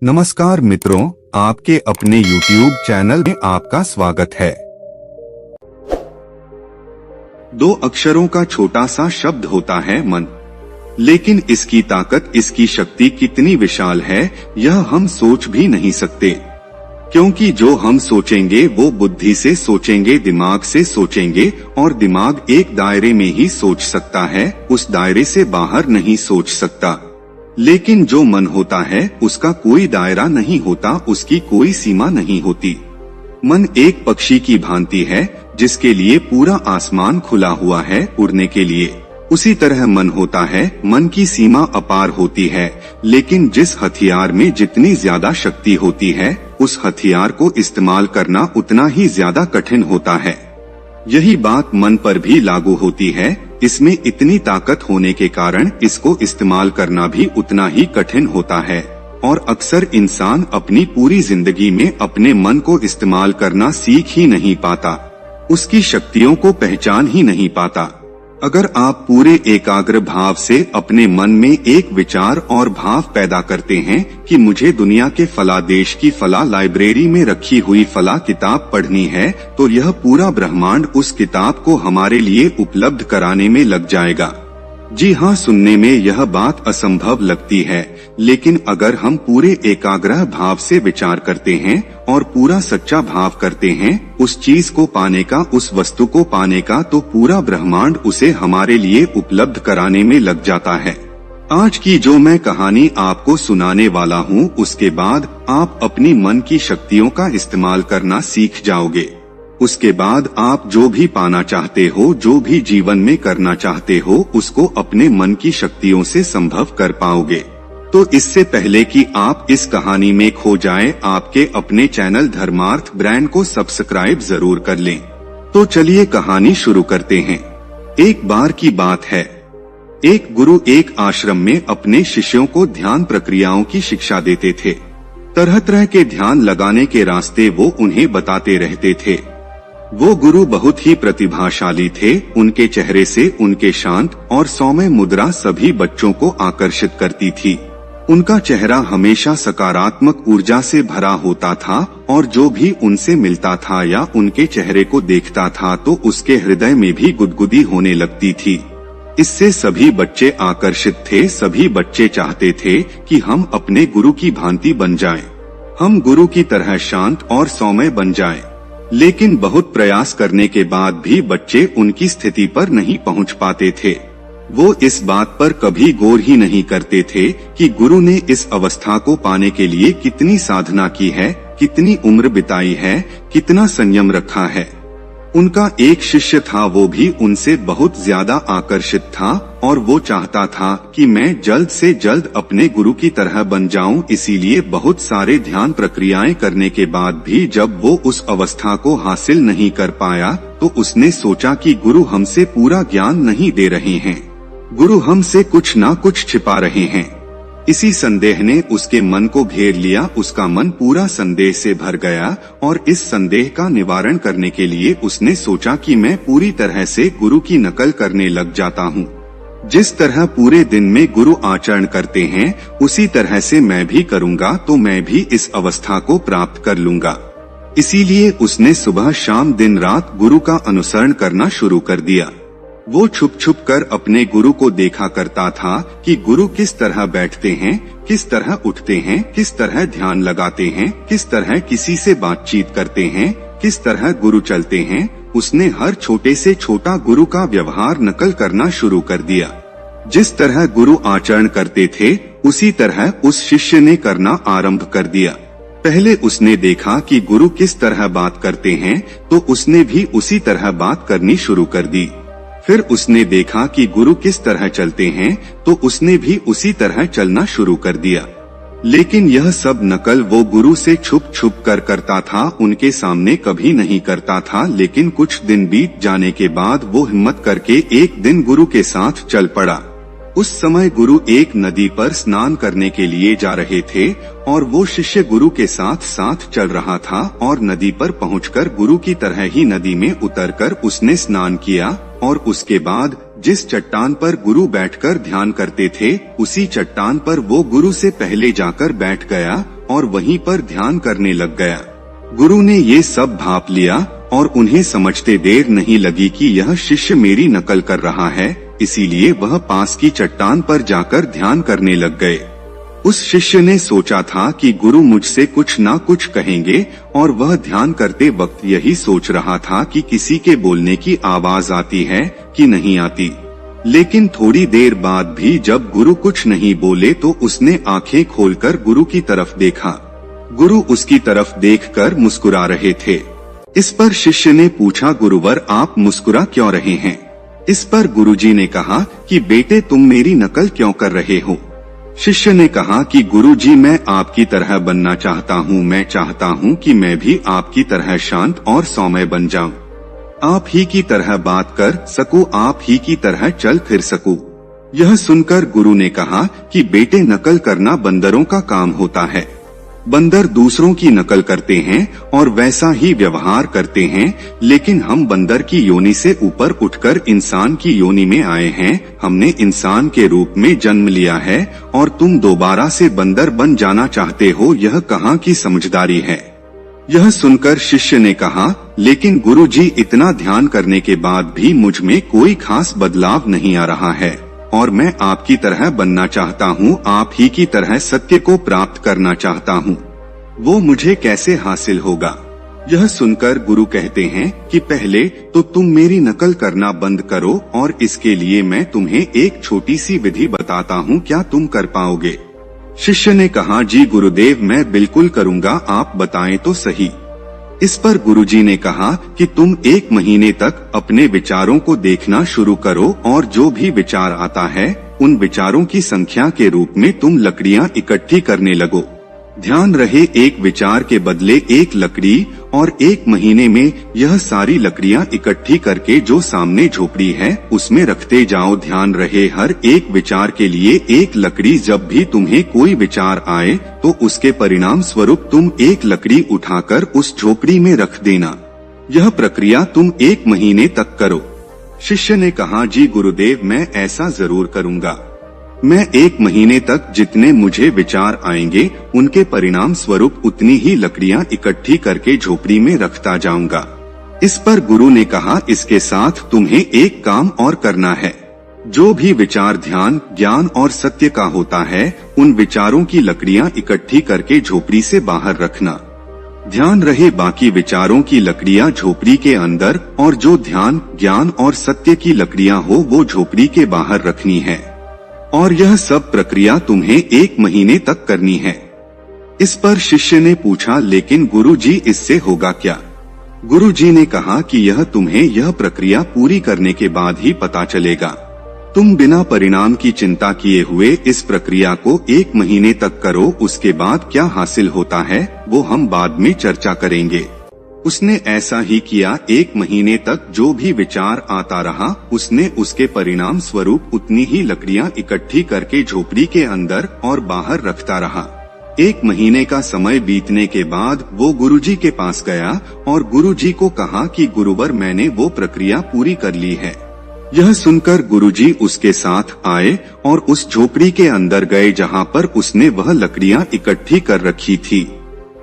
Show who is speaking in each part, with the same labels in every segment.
Speaker 1: नमस्कार मित्रों, आपके अपने YouTube चैनल में आपका स्वागत है। दो अक्षरों का छोटा सा शब्द होता है मन, लेकिन इसकी ताकत, इसकी शक्ति कितनी विशाल है यह हम सोच भी नहीं सकते। क्योंकि जो हम सोचेंगे वो बुद्धि से सोचेंगे, दिमाग से सोचेंगे, और दिमाग एक दायरे में ही सोच सकता है, उस दायरे से बाहर नहीं सोच सकता। लेकिन जो मन होता है उसका कोई दायरा नहीं होता, उसकी कोई सीमा नहीं होती। मन एक पक्षी की भांति है जिसके लिए पूरा आसमान खुला हुआ है उड़ने के लिए। उसी तरह मन होता है, मन की सीमा अपार होती है, लेकिन जिस हथियार में जितनी ज्यादा शक्ति होती है उस हथियार को इस्तेमाल करना उतना ही ज्यादा कठिन होता है। यही बात मन पर भी लागू होती है। इसमें इतनी ताकत होने के कारण इसको इस्तेमाल करना भी उतना ही कठिन होता है, और अक्सर इंसान अपनी पूरी जिंदगी में अपने मन को इस्तेमाल करना सीख ही नहीं पाता, उसकी शक्तियों को पहचान ही नहीं पाता। अगर आप पूरे एकाग्र भाव से अपने मन में एक विचार और भाव पैदा करते हैं कि मुझे दुनिया के फला देश की फला लाइब्रेरी में रखी हुई फला किताब पढ़नी है, तो यह पूरा ब्रह्मांड उस किताब को हमारे लिए उपलब्ध कराने में लग जाएगा। जी हाँ, सुनने में यह बात असंभव लगती है, लेकिन अगर हम पूरे एकाग्र भाव से विचार करते हैं और पूरा सच्चा भाव करते हैं उस चीज को पाने का, उस वस्तु को पाने का, तो पूरा ब्रह्मांड उसे हमारे लिए उपलब्ध कराने में लग जाता है। आज की जो मैं कहानी आपको सुनाने वाला हूँ, उसके बाद आप अपनी मन की शक्तियों का इस्तेमाल करना सीख जाओगे। उसके बाद आप जो भी पाना चाहते हो, जो भी जीवन में करना चाहते हो, उसको अपने मन की शक्तियों से संभव कर पाओगे। तो इससे पहले कि आप इस कहानी में खो जाएं, आपके अपने चैनल धर्मार्थ ब्रांड को सब्सक्राइब जरूर कर लें। तो चलिए कहानी शुरू करते हैं। एक बार की बात है, एक गुरु एक आश्रम में अपने शिष्यों को ध्यान प्रक्रियाओं की शिक्षा देते थे। तरह तरह के ध्यान लगाने के रास्ते वो उन्हें बताते रहते थे। वो गुरु बहुत ही प्रतिभाशाली थे। उनके चेहरे से उनके शांत और सौम्य मुद्रा सभी बच्चों को आकर्षित करती थी। उनका चेहरा हमेशा सकारात्मक ऊर्जा से भरा होता था, और जो भी उनसे मिलता था या उनके चेहरे को देखता था तो उसके हृदय में भी गुदगुदी होने लगती थी। इससे सभी बच्चे आकर्षित थे। सभी बच्चे चाहते थे कि हम अपने गुरु की भांति बन जाएं, हम गुरु की तरह शांत और सौम्य बन जाएं। लेकिन बहुत प्रयास करने के बाद भी बच्चे उनकी स्थिति पर नहीं पहुंच पाते थे। वो इस बात पर कभी गौर ही नहीं करते थे कि गुरु ने इस अवस्था को पाने के लिए कितनी साधना की है, कितनी उम्र बिताई है, कितना संयम रखा है। उनका एक शिष्य था, वो भी उनसे बहुत ज्यादा आकर्षित था और वो चाहता था कि मैं जल्द से जल्द अपने गुरु की तरह बन जाऊं। इसीलिए बहुत सारे ध्यान प्रक्रियाएं करने के बाद भी जब वो उस अवस्था को हासिल नहीं कर पाया तो उसने सोचा कि गुरु हमसे पूरा ज्ञान नहीं दे रहे हैं, गुरु हमसे कुछ ना कुछ छिपा रहे हैं। इसी संदेह ने उसके मन को घेर लिया। उसका मन पूरा संदेह से भर गया और इस संदेह का निवारण करने के लिए उसने सोचा कि मैं पूरी तरह से गुरु की नकल करने लग जाता हूँ। जिस तरह पूरे दिन में गुरु आचरण करते हैं उसी तरह से मैं भी करूँगा तो मैं भी इस अवस्था को प्राप्त कर लूँगा। इसीलिए उसने सुबह शाम दिन रात गुरु का अनुसरण करना शुरू कर दिया। वो छुप छुप कर अपने गुरु को देखा करता था कि गुरु किस तरह बैठते हैं, किस तरह उठते हैं, किस तरह ध्यान लगाते हैं, किस तरह किसी से बातचीत करते हैं, किस तरह गुरु चलते हैं। उसने हर छोटे से छोटा गुरु का व्यवहार नकल करना शुरू कर दिया। जिस तरह गुरु आचरण करते थे उसी तरह उस शिष्य ने करना आरंभ कर दिया। पहले उसने देखा कि गुरु किस तरह बात करते हैं तो उसने भी उसी तरह बात करनी शुरू कर दी। फिर उसने देखा कि गुरु किस तरह चलते हैं तो उसने भी उसी तरह चलना शुरू कर दिया। लेकिन यह सब नकल वो गुरु से छुप छुप कर करता था, उनके सामने कभी नहीं करता था। लेकिन कुछ दिन बीत जाने के बाद वो हिम्मत करके एक दिन गुरु के साथ चल पड़ा। उस समय गुरु एक नदी पर स्नान करने के लिए जा रहे थे और वो शिष्य गुरु के साथ साथ चल रहा था, और नदी पर पहुंचकर गुरु की तरह ही नदी में उतरकर उसने स्नान किया। और उसके बाद जिस चट्टान पर गुरु बैठकर ध्यान करते थे उसी चट्टान पर वो गुरु से पहले जाकर बैठ गया और वहीं पर ध्यान करने लग गया। गुरु ने ये सब भांप लिया और उन्हें समझते देर नहीं लगी कि यह शिष्य मेरी नकल कर रहा है, इसीलिए वह पास की चट्टान पर जाकर ध्यान करने लग गए। उस शिष्य ने सोचा था कि गुरु मुझसे कुछ ना कुछ कहेंगे और वह ध्यान करते वक्त यही सोच रहा था कि किसी के बोलने की आवाज आती है कि नहीं आती। लेकिन थोड़ी देर बाद भी जब गुरु कुछ नहीं बोले तो उसने आंखें खोलकर गुरु की तरफ देखा। गुरु उसकी तरफ देखकर मुस्कुरा रहे थे। इस पर शिष्य ने पूछा, गुरुवर आप मुस्कुरा क्यों रहे हैं? इस पर गुरुजी ने कहा कि बेटे तुम मेरी नकल क्यों कर रहे हो? शिष्य ने कहा कि गुरुजी मैं आपकी तरह बनना चाहता हूँ, मैं चाहता हूँ कि मैं भी आपकी तरह शांत और सौम्य बन जाऊं, आप ही की तरह बात कर सकूं, आप ही की तरह चल फिर सकूं। यह सुनकर गुरु ने कहा कि बेटे नकल करना बंदरों का काम होता है। बंदर दूसरों की नकल करते हैं और वैसा ही व्यवहार करते हैं, लेकिन हम बंदर की योनि से ऊपर उठकर इंसान की योनि में आए हैं। हमने इंसान के रूप में जन्म लिया है और तुम दोबारा से बंदर बन जाना चाहते हो, यह कहाँ की समझदारी है? यह सुनकर शिष्य ने कहा, लेकिन गुरुजी इतना ध्यान करने के बाद भी मुझ में कोई खास बदलाव नहीं आ रहा है और मैं आपकी तरह बनना चाहता हूँ, आप ही की तरह सत्य को प्राप्त करना चाहता हूँ, वो मुझे कैसे हासिल होगा? यह सुनकर गुरु कहते हैं कि पहले तो तुम मेरी नकल करना बंद करो और इसके लिए मैं तुम्हें एक छोटी सी विधि बताता हूँ, क्या तुम कर पाओगे? शिष्य ने कहा, जी गुरुदेव मैं बिल्कुल करूँगा, आप बताएं तो सही। इस पर गुरुजी ने कहा कि तुम 1 महीने तक अपने विचारों को देखना शुरू करो और जो भी विचार आता है उन विचारों की संख्या के रूप में तुम लकड़ियां इकट्ठी करने लगो। ध्यान रहे, एक विचार के बदले एक लकड़ी, और 1 महीने में यह सारी लकड़ियां इकट्ठी करके जो सामने झोपड़ी है उसमें रखते जाओ। ध्यान रहे, हर एक विचार के लिए एक लकड़ी। जब भी तुम्हें कोई विचार आए तो उसके परिणाम स्वरूप तुम एक लकड़ी उठाकर उस झोपड़ी में रख देना। यह प्रक्रिया तुम 1 महीने तक करो। शिष्य ने कहा, जी गुरुदेव मैं ऐसा जरूर करूँगा। मैं 1 महीने तक जितने मुझे विचार आएंगे उनके परिणाम स्वरूप उतनी ही लकड़ियां इकट्ठी करके झोपड़ी में रखता जाऊंगा। इस पर गुरु ने कहा, इसके साथ तुम्हें एक काम और करना है। जो भी विचार ध्यान, ज्ञान और सत्य का होता है उन विचारों की लकड़ियां इकट्ठी करके झोपड़ी से बाहर रखना। ध्यान रहे, बाकी विचारों की लकड़ियां झोपड़ी के अंदर और जो ध्यान, ज्ञान और सत्य की लकड़ियां हो वो झोपड़ी के बाहर रखनी है। और यह सब प्रक्रिया तुम्हें 1 महीने तक करनी है। इस पर शिष्य ने पूछा, लेकिन गुरुजी इससे होगा क्या? गुरुजी ने कहा कि यह तुम्हें यह प्रक्रिया पूरी करने के बाद ही पता चलेगा। तुम बिना परिणाम की चिंता किए हुए इस प्रक्रिया को 1 महीने तक करो, उसके बाद क्या हासिल होता है वो हम बाद में चर्चा करेंगे। उसने ऐसा ही किया। 1 महीने तक जो भी विचार आता रहा उसने उसके परिणाम स्वरूप उतनी ही लकड़ियां इकट्ठी करके झोपड़ी के अंदर और बाहर रखता रहा। 1 महीने का समय बीतने के बाद वो गुरुजी के पास गया और गुरुजी को कहा कि गुरुवर मैंने वो प्रक्रिया पूरी कर ली है। यह सुनकर गुरुजी उसके साथ आए और उस झोपड़ी के अंदर गए जहाँ पर उसने वह लकड़ियां इकट्ठी कर रखी थी।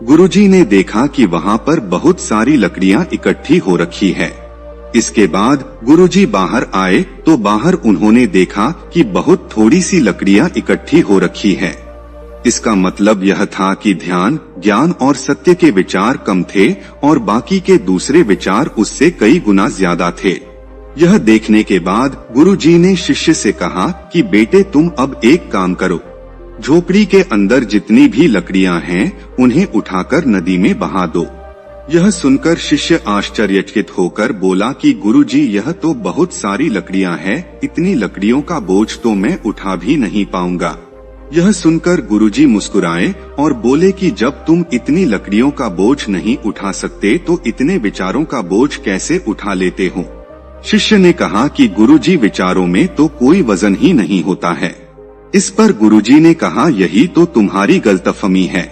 Speaker 1: गुरुजी ने देखा कि वहाँ पर बहुत सारी लकड़ियां इकट्ठी हो रखी है। इसके बाद गुरुजी बाहर आए तो बाहर उन्होंने देखा कि बहुत थोड़ी सी लकड़ियां इकट्ठी हो रखी है। इसका मतलब यह था कि ध्यान, ज्ञान और सत्य के विचार कम थे और बाकी के दूसरे विचार उससे कई गुना ज्यादा थे। यह देखने के बाद गुरुजी ने शिष्य से कहा कि बेटे तुम अब एक काम करो, झोपड़ी के अंदर जितनी भी लकड़ियां हैं उन्हें उठाकर नदी में बहा दो। यह सुनकर शिष्य आश्चर्यचकित होकर बोला कि गुरुजी यह तो बहुत सारी लकड़ियां हैं, इतनी लकड़ियों का बोझ तो मैं उठा भी नहीं पाऊंगा। यह सुनकर गुरुजी मुस्कुराए और बोले कि जब तुम इतनी लकड़ियों का बोझ नहीं उठा सकते तो इतने विचारों का बोझ कैसे उठा लेते हो? शिष्य ने कहा कि गुरुजी विचारों में तो कोई वजन ही नहीं होता है। इस पर गुरुजी ने कहा, यही तो तुम्हारी गलतफहमी है।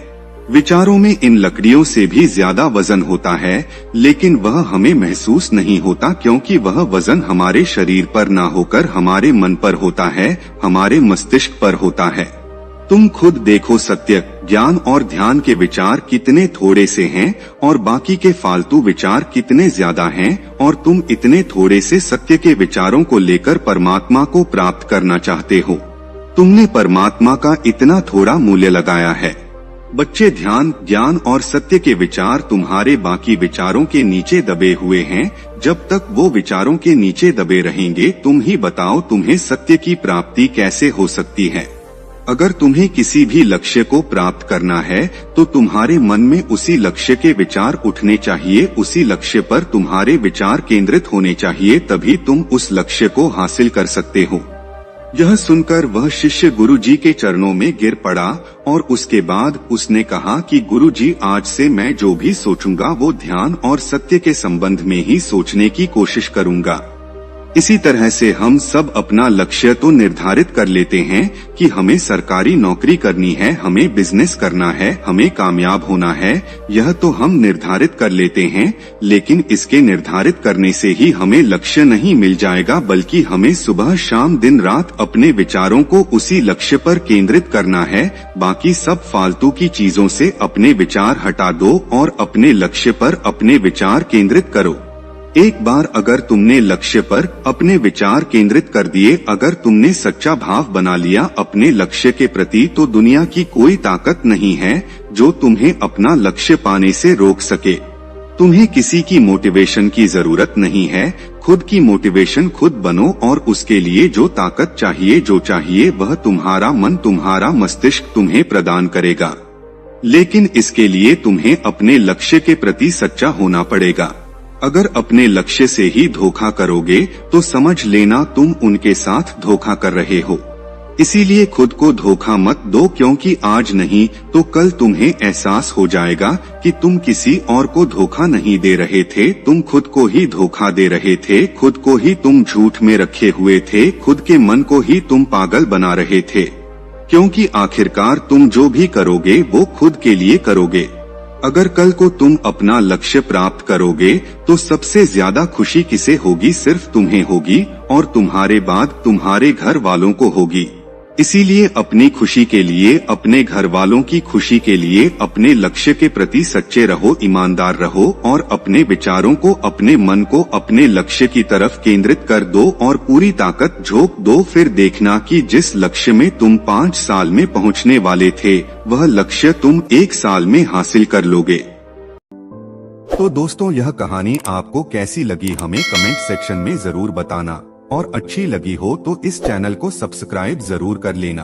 Speaker 1: विचारों में इन लकड़ियों से भी ज्यादा वजन होता है, लेकिन वह हमें महसूस नहीं होता क्योंकि वह वजन हमारे शरीर पर ना होकर हमारे मन पर होता है, हमारे मस्तिष्क पर होता है। तुम खुद देखो, सत्य, ज्ञान और ध्यान के विचार कितने थोड़े से हैं और बाकी के फालतू विचार कितने ज्यादा हैं, और तुम इतने थोड़े से सत्य के विचारों को लेकर परमात्मा को प्राप्त करना चाहते हो। तुमने परमात्मा का इतना थोड़ा मूल्य लगाया है। बच्चे, ध्यान, ज्ञान और सत्य के विचार तुम्हारे बाकी विचारों के नीचे दबे हुए हैं। जब तक वो विचारों के नीचे दबे रहेंगे, तुम ही बताओ तुम्हें सत्य की प्राप्ति कैसे हो सकती है। अगर तुम्हें किसी भी लक्ष्य को प्राप्त करना है तो तुम्हारे मन में उसी लक्ष्य के विचार उठने चाहिए, उसी लक्ष्य पर तुम्हारे विचार केंद्रित होने चाहिए, तभी तुम उस लक्ष्य को हासिल कर सकते हो। यह सुनकर वह शिष्य गुरुजी के चरणों में गिर पड़ा और उसके बाद उसने कहा कि गुरुजी, आज से मैं जो भी सोचूंगा वो ध्यान और सत्य के संबंध में ही सोचने की कोशिश करूंगा। इसी तरह से हम सब अपना लक्ष्य तो निर्धारित कर लेते हैं कि हमें सरकारी नौकरी करनी है, हमें बिजनेस करना है, हमें कामयाब होना है, यह तो हम निर्धारित कर लेते हैं। लेकिन इसके निर्धारित करने से ही हमें लक्ष्य नहीं मिल जाएगा, बल्कि हमें सुबह शाम दिन रात अपने विचारों को उसी लक्ष्य पर केंद्रित करना है। बाकी सब फालतू की चीजों से अपने विचार हटा दो और अपने लक्ष्य पर अपने विचार केंद्रित करो। एक बार अगर तुमने लक्ष्य पर अपने विचार केंद्रित कर दिए, अगर तुमने सच्चा भाव बना लिया अपने लक्ष्य के प्रति, तो दुनिया की कोई ताकत नहीं है जो तुम्हें अपना लक्ष्य पाने से रोक सके। तुम्हें किसी की मोटिवेशन की जरूरत नहीं है, खुद की मोटिवेशन खुद बनो और उसके लिए जो ताकत चाहिए, जो चाहिए वह तुम्हारा मन, तुम्हारा मस्तिष्क तुम्हें प्रदान करेगा। लेकिन इसके लिए तुम्हें अपने लक्ष्य के प्रति सच्चा होना पड़ेगा। अगर अपने लक्ष्य से ही धोखा करोगे तो समझ लेना तुम उनके साथ धोखा कर रहे हो। इसीलिए खुद को धोखा मत दो, क्योंकि आज नहीं तो कल तुम्हें एहसास हो जाएगा कि तुम किसी और को धोखा नहीं दे रहे थे, तुम खुद को ही धोखा दे रहे थे, खुद को ही तुम झूठ में रखे हुए थे, खुद के मन को ही तुम पागल बना रहे थे। क्योंकि आखिरकार तुम जो भी करोगे वो खुद के लिए करोगे। अगर कल को तुम अपना लक्ष्य प्राप्त करोगे तो सबसे ज्यादा खुशी किसे होगी? सिर्फ तुम्हें होगी और तुम्हारे बाद तुम्हारे घर वालों को होगी। इसीलिए अपनी खुशी के लिए, अपने घर वालों की खुशी के लिए अपने लक्ष्य के प्रति सच्चे रहो, ईमानदार रहो और अपने विचारों को, अपने मन को अपने लक्ष्य की तरफ केंद्रित कर दो और पूरी ताकत झोंक दो। फिर देखना कि जिस लक्ष्य में तुम 5 साल में पहुंचने वाले थे, वह लक्ष्य तुम 1 साल में हासिल कर लोगे। तो दोस्तों, यह कहानी आपको कैसी लगी हमें कमेंट सेक्शन में जरूर बताना, और अच्छी लगी हो तो इस चैनल को सब्सक्राइब जरूर कर लेना।